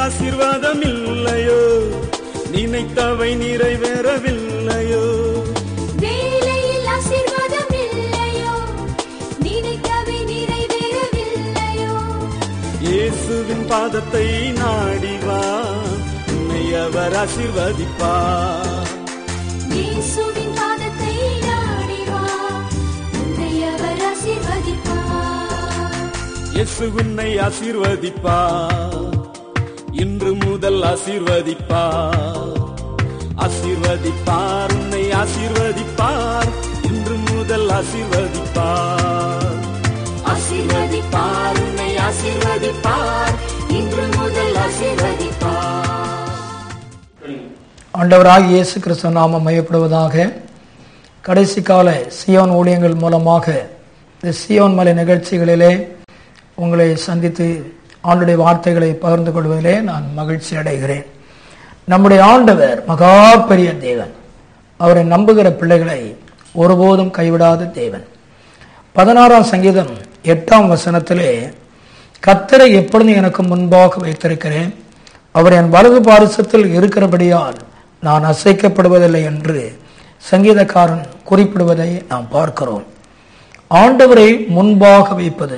ஆசீர்வாதம் இல்லையோ, நினைத்தவை நிறைவேறவில்லையோ. வேலையில் ஆசீர்வாதம் இல்லையோ, நினைத்தவை நிறைவேறவில்லையோ. இயேசுவின் பாதத்தை நாடிவா, உன்னை அவர் ஆசீர்வதிப்பார். இயேசுவின் பாதத்தை நாடிவா, உன்னை அவர் ஆசீர்வதிப்பார். இயேசு உன்னை ஆசீர்வதிப்பார், இன்று முதல் ஆசீர்வதிப்பார். ஆசீர்வதிப்பார், உன்னை ஆசீர்வதிப்பார், இன்று முதல் ஆசீர்வதிப்பார். ஆசீர்வதிப்பார், உன்னை ஆசீர்வதிப்பார், இன்று முதல் ஆசீர்வதிப்பார். ஆண்டவராகிய இயேசு கிறிஸ்து நாமம் மையப்படுவதாக. கடைசி கால சியோன் ஊழியங்கள் மூலமாக இந்த சியோன் மலை நிகழ்ச்சிகளிலே உங்களை சந்தித்து ஆண்டுடைய வார்த்தைகளை பகிர்ந்து கொள்வதிலே நான் மகிழ்ச்சி அடைகிறேன். நம்முடைய ஆண்டவர் மகா பெரிய தேவன். அவரை நம்புகிற பிள்ளைகளை ஒருபோதும் கைவிடாத தேவன். 16ஆம் சங்கீதம் 8ஆம் வசனத்திலே, கர்த்தரை எப்பொழுது எனக்கு முன்பாக வைத்திருக்கிறேன், அவர் என் வலது பாரிசத்தில் இருக்கிறபடியால் நான் அசைக்கப்படுவதில்லை என்று சங்கீதக்காரன் குறிப்பிடுவதை நாம் பார்க்கிறோம். ஆண்டவரை முன்பாக வைப்பது.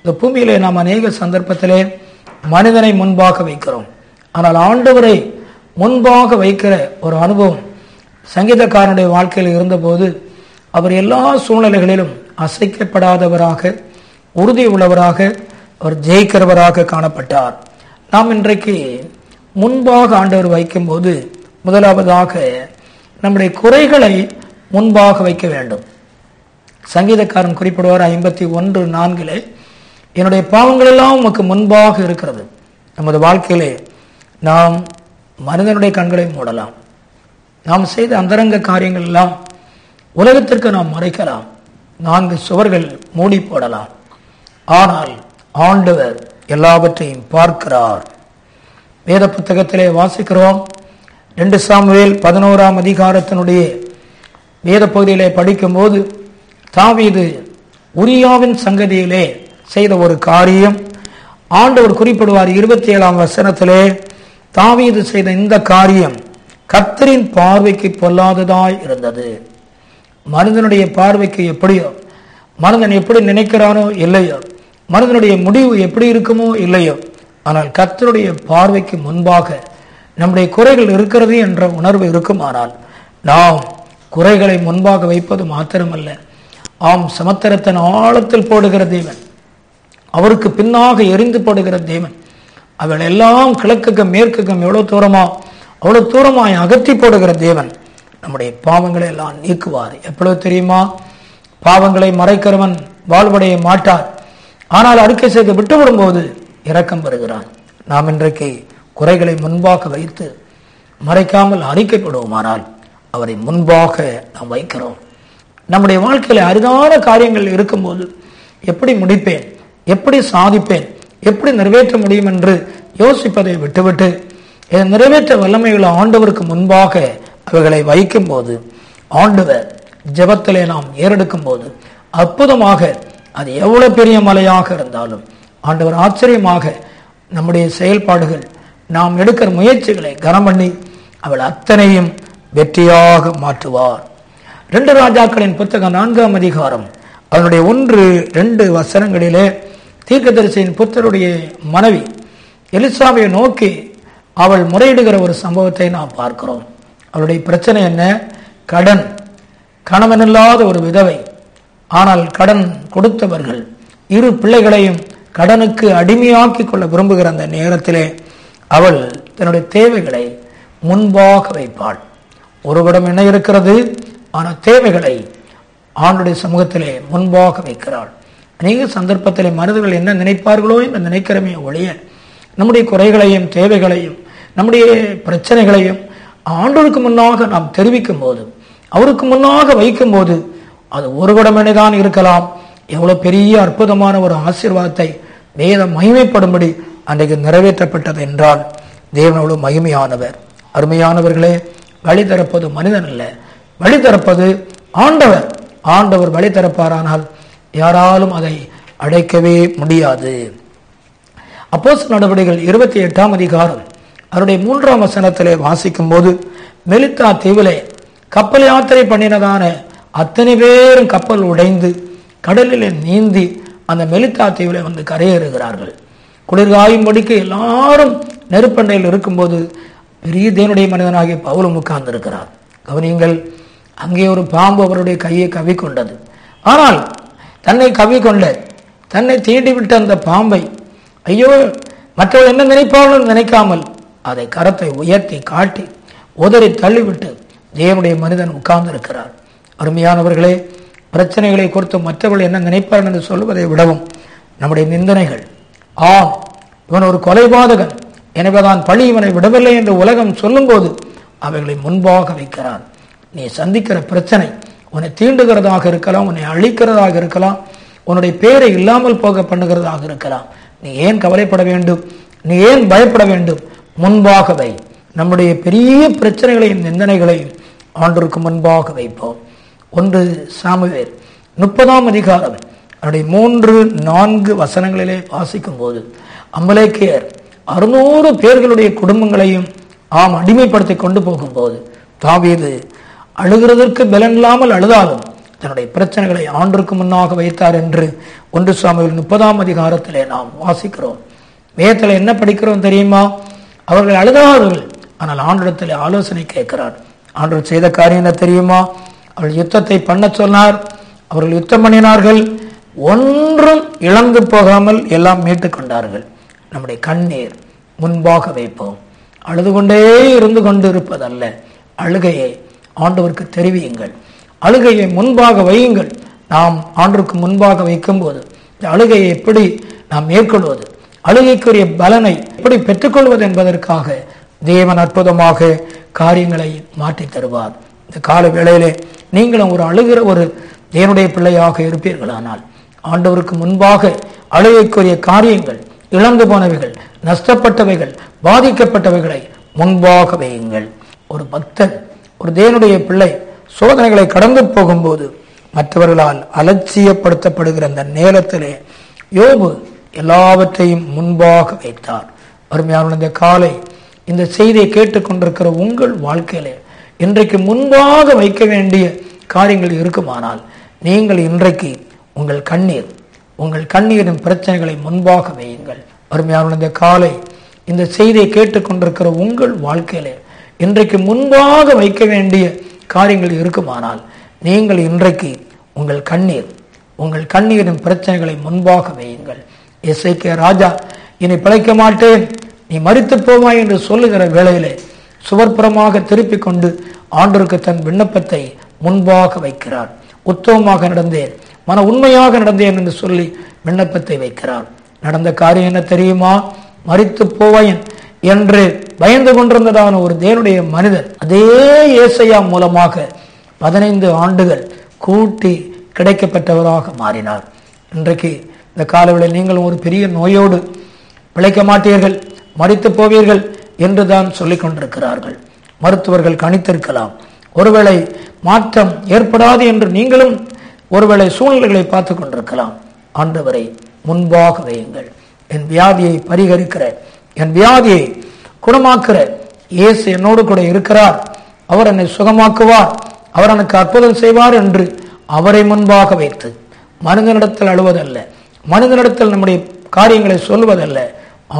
இந்த பூமியிலே நாம் அநேக சந்தர்ப்பத்திலே மனிதனை முன்பாக வைக்கிறோம். ஆனால் ஆண்டவரை முன்பாக வைக்கிற ஒரு அனுபவம் சங்கீதக்காரனுடைய வாழ்க்கையில் இருந்தபோது அவர் எல்லா சூழ்நிலைகளிலும் அசைக்கப்படாதவராக, உறுதி உள்ளவராக, அவர் ஜெயிக்கிறவராக காணப்பட்டார். நாம் இன்றைக்கு முன்பாக ஆண்டவர் வைக்கும்போது முதலாவதாக நம்முடைய குறைகளை முன்பாக வைக்க வேண்டும். சங்கீதக்காரன் குறிப்பிடுவார் 51:4, என்னுடைய பாவங்கள் எல்லாம் உமக்கு முன்பாக இருக்கிறது. நமது வாழ்க்கையிலே நாம் மனிதனுடைய கண்களை மூடலாம். நாம் செய்த அந்தரங்க காரியங்கள் எல்லாம் உலகத்திற்கு நாம் மறைக்கலாம். 4 சுவர்கள் மூடி போடலாம். ஆனால் ஆண்டவர் எல்லாவற்றையும் பார்க்கிறார். வேத புத்தகத்திலே வாசிக்கிறோம். 2 சாமுவேல் 11ஆம் அதிகாரத்தினுடைய வேத பகுதியிலே படிக்கும்போது தாவீது உரியாவின் சங்கதியிலே செய்த ஒரு காரியம் ஆண்டவர் குறிப்பிடுவார். 27ஆம் வசனத்திலே, தாவீது செய்த இந்த காரியம் கர்த்தரின் பார்வைக்கு பொல்லாததாய் இருந்தது. மனிதனுடைய பார்வைக்கு எப்படியோ, மனிதன் எப்படி நினைக்கிறானோ இல்லையோ, மனிதனுடைய முடிவு எப்படி இருக்குமோ இல்லையோ, ஆனால் கர்த்தருடைய பார்வைக்கு முன்பாக நம்முடைய குறைகள் இருக்கிறது என்ற உணர்வு இருக்குமானால் நாம் குறைகளை முன்பாக வைப்பது மாத்திரமல்ல, ஆம் சமுத்திரத்தின் ஆழத்தில் போடுகிற தேவன், அவருக்கு பின்னாக எரிந்து போடுகிற தேவன், அவள் எல்லாம் கிழக்குக்கும் மேற்குக்கும் எவ்வளவு தூரமாய் அகற்றி போடுகிற தேவன் நம்முடைய பாவங்களை எல்லாம் நீக்குவார். எப்பொழுது தெரியுமா? பாவங்களை மறைக்கிறவன் வாழ்வடைய மாட்டார், ஆனால் அறிக்கை செய்து விட்டுவிடும் போது இரக்கம் வருகிறான். நாம் இன்றைக்கு குறைகளை முன்பாக வைத்து மறைக்காமல் அறிக்கைப்படுவோமானால் அவரை முன்பாக நாம் வைக்கிறோம். நம்முடைய வாழ்க்கையில் அரிதான காரியங்கள் இருக்கும்போது எப்படி முடிப்பேன், எப்படி சாதிப்பேன், எப்படி நிறைவேற்ற முடியும் என்று யோசிப்பதை விட்டுவிட்டு நிறைவேற்ற வல்லமைகளை ஆண்டவருக்கு முன்பாக அவைகளை வைக்கும் போது, ஆண்டவர் ஜெபத்திலே நாம் ஏறெடுக்கும் போது அற்புதமாக, அது எவ்வளவு பெரிய மலையாக இருந்தாலும் ஆண்டவர் ஆச்சரியமாக நம்முடைய செயல்பாடுகள், நாம் எடுக்கிற முயற்சிகளை கனம் பண்ணி அவள் அத்தனையும் வெற்றியாக மாற்றுவார். 2 ராஜாக்களின் புத்தகம் 4ஆம் அதிகாரம் அதனுடைய 1-2 வசனங்களிலே தீர்க்கதரிசியின் புத்தருடைய மனைவி எலிசாவை நோக்கி அவள் முறையிடுகிற ஒரு சம்பவத்தை நாம் பார்க்கிறோம். அவளுடைய பிரச்சனை என்ன? கடன். கணவனில்லாத ஒரு விதவை, ஆனால் கடன் கொடுத்தவர்கள் 2 பிள்ளைகளையும் கடனுக்கு அடிமையாக்கி கொள்ள விரும்புகிற அந்த நேரத்திலே அவள் தன்னுடைய தேவைகளை முன்பாக வைப்பாள். ஒருவரிடம் என்ன இருக்கிறது, ஆனால் தேவைகளை ஆண்டுடைய சமூகத்திலே முன்பாக வைக்கிறாள். அநேக சந்தர்ப்பத்திலே மனிதர்கள் என்ன நினைப்பார்களோ என்று நினைக்கிறமே ஒழிய, நம்முடைய குறைகளையும் தேவைகளையும் நம்முடைய பிரச்சனைகளையும் ஆண்டவருக்கு முன்னாக நாம் தெரிவிக்கும் போது, அவருக்கு முன்னாக வைக்கும் போது, அது ஒருவரிடமேதான் இருக்கலாம். எவ்வளவு பெரிய அற்புதமான ஒரு ஆசீர்வாதத்தை வேதம் மகிமைப்படும்படி அன்றைக்கு நிறைவேற்றப்பட்டது என்றால் தேவன் எவ்வளவு மகிமையானவர். அருமையானவர்களே, வழி திறப்பது மனிதன் அல்ல, வழி திறப்பது ஆண்டவர். ஆண்டவர் வழி திறப்பாரானால் யாராலும் அதை அடைக்கவே முடியாது. அப்போஸ்தலர் நடவடிக்கைகள் 28ஆம் அதிகாரம் அவருடைய 3ஆம் வசனத்திலே வாசிக்கும் போது, மெலித்தா தீவிலே கப்பல் யாத்திரை பண்ணினதான அத்தனை பேரும் கப்பல் உடைந்து கடலிலே நீந்தி அந்த மெலித்தா தீவிலே வந்து கரையேறுகிறார்கள். குளிர்காயும்படிக்கு எல்லாரும் நெருப்பண்டையில் இருக்கும்போது பெரிய தேவனுடைய மனிதனாகிய பவுலும் உட்கார்ந்து இருக்கிறார். கவனியுங்கள், அங்கே ஒரு பாம்பு அவருடைய கையை கவ்விக்கொண்டது. ஆனால் தன்னை கவ்விக்கொண்ட, தன்னை தீண்டிவிட்ட அந்த பாம்பை ஐயோ மற்றவர்கள் என்ன நினைப்பாலும் நினைக்காமல் அதை கரத்தை உயர்த்தி காட்டி உதறி தள்ளிவிட்டு தேவனுடைய மனிதன் உட்கார்ந்து இருக்கிறார். அருமையானவர்களே, பிரச்சனைகளை குறித்து மற்றவர்கள் என்ன நினைப்பார்கள் என்று சொல்வதை விடவும் நம்முடைய நிந்தனைகள், இவன் ஒரு கொலைபாதகன், எனவேதான் பழி இவனை விடவில்லை என்று உலகம் சொல்லும் போது அவைகளை முன்பாக வைக்கிறான். நீ சந்திக்கிற பிரச்சனை உன்னை தீண்டுகிறதாக இருக்கலாம், உன்னை அழிக்கிறதாக இருக்கலாம், உன்னுடைய பேரை இல்லாமல் போக பண்ணுகிறதாக இருக்கலாம். நீ ஏன் கவலைப்பட வேண்டும்? நீ ஏன் பயப்பட வேண்டும்? முன்பாக வை. நம்முடைய பெரிய பிரச்சனைகளையும் நிந்தனைகளையும் ஆண்டவருக்கு முன்பாக வைப்போம். 1 சாமுவேல் 30ஆம் அதிகாரம் அவருடைய 3-4 வசனங்களிலே வாசிக்கும் போது, அமலேக்கியர் 600 பேர்களுடைய குடும்பங்களையும் அடிமைப்படுத்தி கொண்டு போகும்போது தாவீது அழுகிறதற்கு பலன் இல்லாமல் அழுதாலும் தன்னுடைய பிரச்சனைகளை ஆண்டவருக்கு முன்னாக வைத்தார் என்று 1 சாமுவேல் 30ஆம் அதிகாரத்திலே நாம் வாசிக்கிறோம். வேதத்தில் என்ன படிக்கிறோம் தெரியுமா? அவர்கள் அழுதார்கள், ஆனால் ஆண்டவரிடத்தில் ஆலோசனை கேட்கிறார். ஆண்டவர் செய்த காரியம் என்ன தெரியுமா? அவர்கள் யுத்தத்தை பண்ண சொன்னார். அவர்கள் யுத்தம் பண்ணினார்கள், ஒன்றும் இழந்து போகாமல் எல்லாம் மீட்டுக் கொண்டார்கள். நம்முடைய கண்ணீர் முன்பாக வைப்போம். அழுது கொண்டே இருந்து கொண்டு இருப்பதல்ல, அழுகையை ஆண்டவருக்கு தெரிவியுங்கள். அழுகையை முன்பாக வையுங்கள். நாம் ஆண்டவருக்கு முன்பாக வைக்கும் போது இந்த அழுகையை எப்படி நாம் மேற்கொள்வது, அழுகைக்குரிய பலனை எப்படி பெற்றுக்கொள்வது என்பதற்காக தேவன் அற்புதமாக காரியங்களை மாற்றி தருவார். இந்த கால வேளையிலே நீங்களும் ஒரு அழுகிற ஒரு தேவனுடைய பிள்ளையாக இருப்பீர்களானால் ஆண்டவருக்கு முன்பாக அழுகைக்குரிய காரியங்கள், இழந்து போனவைகள், நஷ்டப்பட்டவைகள், பாதிக்கப்பட்டவைகளை முன்பாக வையுங்கள். ஒரு பக்தன், ஒரு தேவனுடைய பிள்ளை சோதனைகளை கடந்து போகும்போது மற்றவர்களால் அலட்சியப்படுத்தப்படுகிற அந்த நேரத்திலே யோபு எல்லாவற்றையும் முன்பாக வைத்தார். அருமையான இந்த காலை இந்த செய்தியை கேட்டுக்கொண்டிருக்கிற உங்கள் வாழ்க்கையிலே இன்றைக்கு முன்பாக வைக்க வேண்டிய காரியங்கள் இருக்குமானால் நீங்கள் இன்றைக்கு உங்கள் கண்ணீரின் பிரச்சனைகளை முன்பாக வையுங்கள். அருமையான இந்த காலை இந்த செய்தியை கேட்டுக்கொண்டிருக்கிற உங்கள் வாழ்க்கையிலே இன்றைக்கு முன்பாக வைக்க வேண்டிய காரியங்கள் இருக்குமானால் நீங்கள் இன்றைக்கு உங்கள் கண்ணீரின் பிரச்சனைகளை முன்பாக வையுங்கள். எசேக்கியா ராஜா, இனி பிழைக்க மாட்டேன், நீ மரித்து போவாய் என்று சொல்லுகிற வேளையிலே சுவர்புறமாக திருப்பிக் கொண்டு ஆண்டவருக்கு தன் விண்ணப்பத்தை முன்பாக வைக்கிறார். உத்தமமாக நடந்தேன், மன உண்மையாக நடந்தேன் என்று சொல்லி விண்ணப்பத்தை வைக்கிறார். நடந்த காரியம் என்ன தெரியுமா? மரித்து போவாயன் என்று பயந்து கொண்டிருந்ததான ஒரு தேவனுடைய மனிதர் அதே ஏசையா மூலமாக 15 ஆண்டுகள் கூட்டி கிடைக்கப்பட்டவராக மாறினார். இன்றைக்கு இந்த காலவெளியில் நீங்களும் ஒரு பெரிய நோயோடு பிழைக்க மாட்டீர்கள், மரித்து போவீர்கள் என்று தான் சொல்லிக் கொண்டிருக்கிறார்கள். மருத்துவர்கள் கணித்திருக்கலாம், ஒருவேளை மாற்றம் ஏற்படாது என்று நீங்களும் ஒருவேளை சூழ்நிலைகளை பார்த்து கொண்டிருக்கலாம். ஆண்டவரை முன்பாக வையுங்கள். என் வியாதியை பரிகரிக்கிற, என் வியாதியை குணமாக்குற இயேசு என்னோடு கூட இருக்கிறார், அவர் என்னை சுகமாக்குவார், அவர் எனக்கு அற்புதம் செய்வார் என்று அவரை முன்பாக வைத்து மனிதனிடத்தில் அழுவதல்ல, மனிதனிடத்தில் நம்முடைய காரியங்களை சொல்வதல்ல,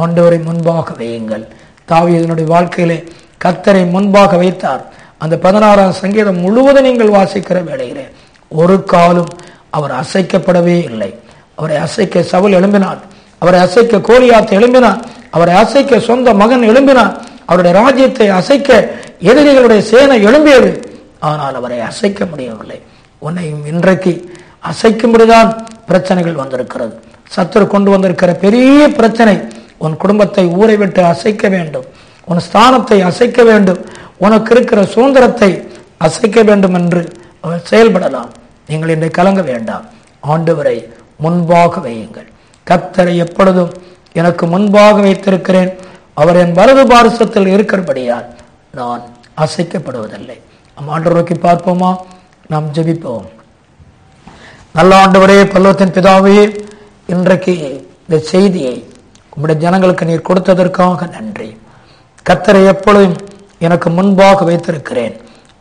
ஆண்டவரை முன்பாக வையுங்கள். தாவீதினுடைய வாழ்க்கையிலே கர்த்தரை முன்பாக வைத்தார். அந்த 16ஆம் சங்கீதம் முழுவதும் நீங்கள் வாசிக்கிற வேளையிலே ஒரு காலம் அவர் அசைக்கப்படவே இல்லை. அவரை அசைக்க சவுல் எழும்பினான், அவரை அசைக்க கோலியாத் எழும்பினான், அவரை அசைக்க சொந்த மகன் எழும்பினான், அவருடைய ராஜ்யத்தை அசைக்க எதிரிகளுடைய சேனை எழும்பியது. ஆனால் அவரை அசைக்க முடியவில்லை. உன்னையும் இன்றைக்கு அசைக்கும்படிதான் பிரச்சனைகள் வந்திருக்கிறது. சத்துரு கொண்டு வந்திருக்கிற பெரிய பிரச்சனை உன் குடும்பத்தை ஊரை விட்டு அசைக்க வேண்டும், உன் ஸ்தானத்தை அசைக்க வேண்டும், உனக்கு இருக்கிற சுதந்திரத்தை அசைக்க வேண்டும் என்று அவர் செயல்படலாம். நீங்கள் இன்றை கலங்க வேண்டாம். ஆண்டவரை முன்பாக வையுங்கள். கர்த்தரை எப்பொழுதும் எனக்கு முன்பாக வைத்திருக்கிறேன், அவர் என் வலது பாரசத்தில் இருக்கிறபடியால் நான் அசைக்கப்படுவதில்லை. நம் ஆண்டவரை நோக்கி பார்ப்போமா? நாம் ஜெபிப்போம். நல்ல ஆண்டவரே, பரலோகத்தின் பிதாவே, இன்றைக்கு இந்த செய்தியை உம்முடைய ஜனங்களுக்கு நீர் கொடுத்ததற்காக நன்றி. கர்த்தரை எப்பொழுதும் எனக்கு முன்பாக வைத்திருக்கிறேன்,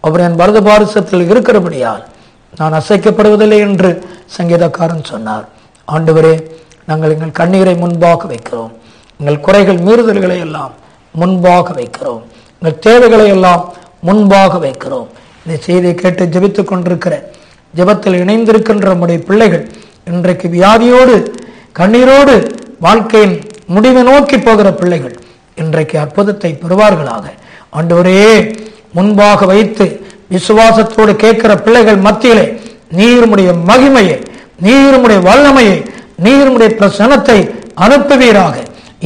அவர் என் வலது பாரிசத்தில் இருக்கிறபடியால் நான் அசைக்கப்படுவதில்லை என்று சங்கீதக்காரன் சொன்னார். ஆண்டவரே, நாங்கள் எங்கள் கண்ணீரை முன்பாக வைக்கிறோம், எங்கள் குறைகள் மீறுதல்களை எல்லாம் முன்பாக வைக்கிறோம், எங்கள் தேவைகளை எல்லாம் முன்பாக வைக்கிறோம். இந்த செய்தியை கேட்டு ஜெபித்துக் கொண்டிருக்கிற, ஜெபத்தில் இணைந்திருக்கின்ற நம்முடைய பிள்ளைகள் இன்றைக்கு வியாதியோடு கண்ணீரோடு வாழ்க்கையின் முடிவை நோக்கி போகிற பிள்ளைகள் இன்றைக்கு அற்புதத்தை பெறுவார்களாக. ஆண்டவரே, முன்பாக வைத்து விசுவாசத்தோடு கேட்கிற பிள்ளைகள் மத்தியிலே நீருமுடைய மகிமையை, நீருமுடைய வல்லமையை, நீருமுடைய பிரசன்னத்தை அனுப்புவீராக.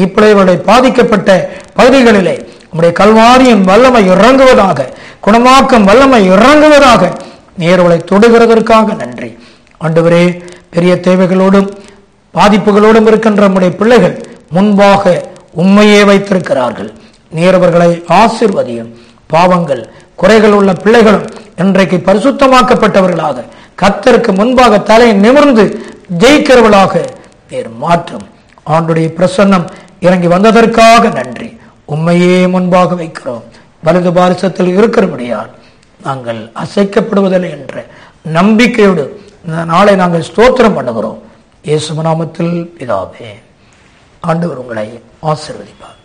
இப்பிள்ளைகளுடைய பாதிக்கப்பட்ட பகுதிகளிலே நம்முடைய கல்வாரியின் வல்லமை இறங்குவதாக, குணமாக்கும் வல்லமை இறங்குவதாக. நேர்வளை தொடுகிறதற்காக நன்றி. ஆண்டவரே, பெரிய தேவைகளோடும் பாதிப்புகளோடும் இருக்கின்ற நம்முடைய பிள்ளைகள் முன்பாக உண்மையே வைத்திருக்கிறார்கள். நேரவர்களை ஆசீர்வதியும். பாவங்கள் குறைகள் உள்ள பிள்ளைகளும் இன்றைக்கு பரிசுத்தமாக்கப்பட்டவர்களாக கர்த்தருக்கு முன்பாக தலை நிமிர்ந்து ஜெயிக்கிறவர்களாக நேர் மாற்றும். ஆண்டுடைய பிரசன்னம் இறங்கி வந்ததற்காக நன்றி. உண்மையே முன்பாக வைக்கிறோம். வலது பாரிசத்தில் இருக்கிறபடியால் நாங்கள் அசைக்கப்படுவதில்லை என்ற நம்பிக்கையோடு இந்த நாளை நாங்கள் ஸ்தோத்திரம் பண்ணுகிறோம். இயேசு நாமத்தில் பிதாவே. ஆண்டவர் உங்களை ஆசீர்வதிப்பார்.